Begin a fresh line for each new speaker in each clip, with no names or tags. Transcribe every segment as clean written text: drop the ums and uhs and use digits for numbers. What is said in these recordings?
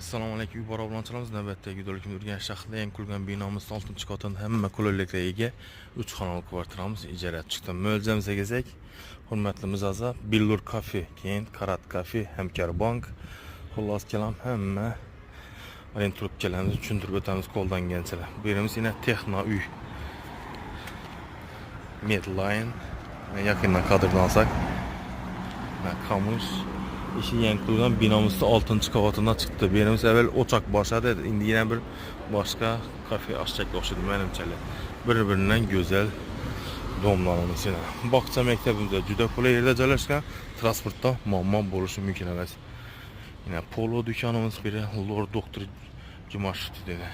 Assalomu alaykum, yuborabilanchilarimiz. Navbatdagi videolikimiz Urganch shahrida yangi qurilgan binomiz 6-qavatida hamma qulayliklarga ega 3 xonali kvartiramiz ijaraga chiqdi. Mo'ljamizga kelsak, hurmatli mijozlar, Billur Cafe, keyin Karat Cafe, Hamkorbank, xullas kelam hamma orientiribchilarni tushuntirib o'tamiz qo'ldanganchalar. Bu yerimiz yana Texno uy. Medline yaqindan kadrdan olsak, Kamush İşi yangi qurilgan binomizda 6-qavatdan chiqdi. Bu yerimiz avval o'choq boshladi. Endi yana bir boshqa kafe ochchakka o'xshaydi menimcha. Bir-biridan go'zal domlarimiz yana. Bog'cha maktabimizda juda qulay yerda joylashgan, transportda muammo bo'lishi mumkin emas. Yana polo do'konimiz biri Lord Doktor Jumashov dedi.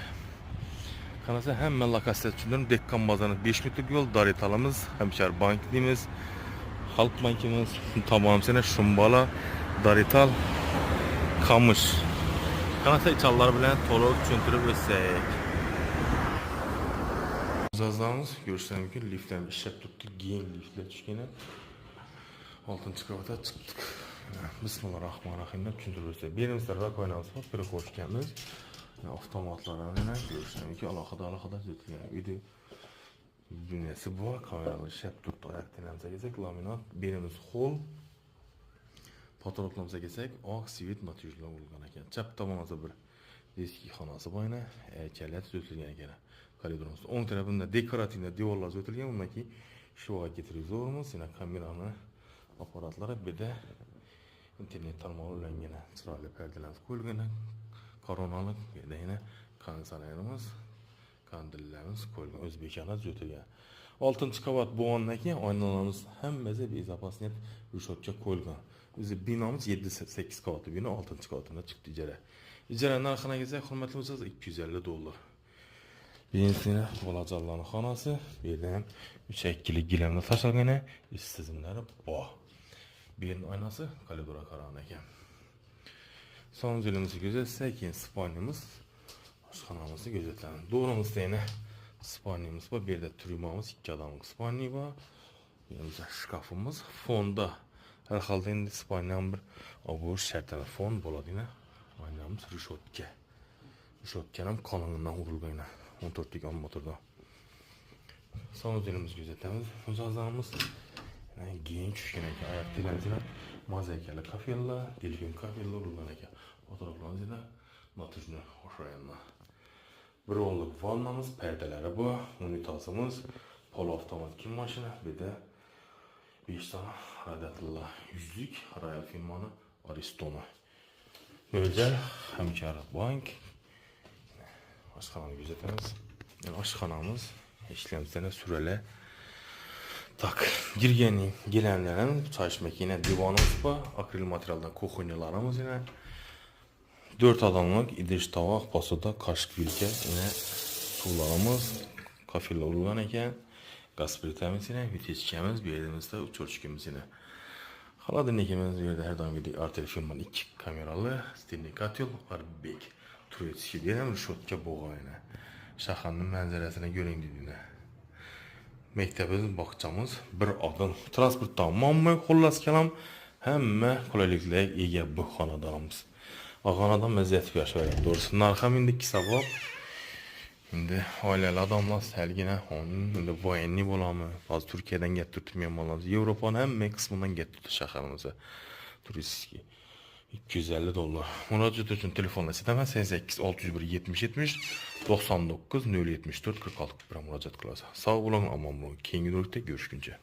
Qarasa hamma lokasiya tushundim. Dekkan bozori 5 metr yo'l, Doritalimiz, Hamkorbank deymiz. Xalq bankimiz tamomsini Shumbala, Dorital, Kamush. Qarasa ichallar bilan to'liq tushuntirib o'tsak. Mijozlarimiz ko'rishlar mumkin, liftdan ishlab turibdi, keng liftlar tushgani 6-qavatga chiqdik. Bismillahirrohmanirrohim deb tushuntirib o'tsak. Bu yerimizda rakoynamiz bor, bir qo'shganmiz. Avtomatlarni ko'rishlar mumkin, alohida zo'tilgan video dünyası bu, kameralar işlep turibdi. Oyoq tenamizga kelsak, laminat, berimiz xol. Patologlarımıza geçsek, oq sivit materiallar bo'lgan ekan. Chap tomonimizda bir eski xonasi bor edi, aychalar zo'tilgan ekan. Koridorimiz o'ng tarafında dekorativ devorlar zo'tilgan, undan keyin shivoga televizorimiz, yana kamerani apparatlari, bir de internet tarmog'i ulangan chiroyli perdelar qo'yilgan. Koronalik, bir de yana konditsionerimiz, kandillarimiz qo'yilgan, o'zbekona zo'tilgan. 6-qavat bo'lgandan keyin oynalarimiz hammasi bezopasniyat rushotka qo'yilgan. O'zi binomiz 7-8 qavatli bino 6-qavatdan chiqdi ijara. Ijara narxiga kelsak, hurmatli mijozlar, $250. Birinchisi bolajonlarning xonasi, bu yerda ham 3-2 gilamlar tashalgan, ish tizimlari bor. Bu yerning oynasi koridorga qaragan ekan. Sonzilimizga ko'zatsak, keyin spalnimiz, oshxonamizni ko'zatamiz. Do'rimizda yana spalnimiz bor. Bu yerda turmamiz, 2 odamlik spalni bor. Bu yerda shkafimiz, fonda har holda endi spalnam bir obur shartlar fon bo'ladi. Oynamiz rishotka. Rishotka ham qonundan urilgan 14 lik motorda. Sonzilimizga ko'zatamiz. Mijozlarimiz keng tushgan ekan. Oyoq tenamizlar mazakali kafellar, delfin kafellar urilgan ekan. Fotoğraflarımızda natujni o'xshaganlar. Bir o'nlik vannamiz, perdalari bor, unitazimiz, pol-avtomat kiyim mashina, bir de 5 tane radiatorlar, 100lik Royal firmani Aristona. Mo'ljal Hamkorbank. Oshxonani kuzatamiz. Yani oshxonamiz eshikimizda suralar. Tak, girgenin gelenlerin çay makine divanımız var, akril materialdan kuxunyalarımız yine. 4 adamlık idiş tavaq, posada, kaşık vilke, yine sularımız, kafeler olan ekan, gaz plitamiz yine, viteskamiz, bir yerimizde uçurçkimiz yine. Xaladilnikimiz bir yerde her daim gidiyor. Artel firmanın 2 kameralı, stilli katil, Arbek, Turetski diyelim, rishotka boğa yine. Şahanın mənzərəsini görün dediğine. Mektebimiz, baqçamız, bir adım. Transportdan muammo, xullas kelam, hamma qulayliklarga ega bu xonadonimiz. Xonadon vaziyati yaxshi bo'ladi. Doğrusu narxi ham endi hisob. Endi oilali odamlar salgina, endi voyenniy bo'lami? Hozir Turkiyadan kelib turtmagan bo'lamiz. Yevropaning hamma qismidan kelib turdi shaharimizga. Turistik. $250. Murojaat uchun telefonla setaman 88 601 70 70 99 074 46 bir murojaat qilasiz. Sog' bo'ling, omon bo'ling. Keyingi videoda görüşguncha.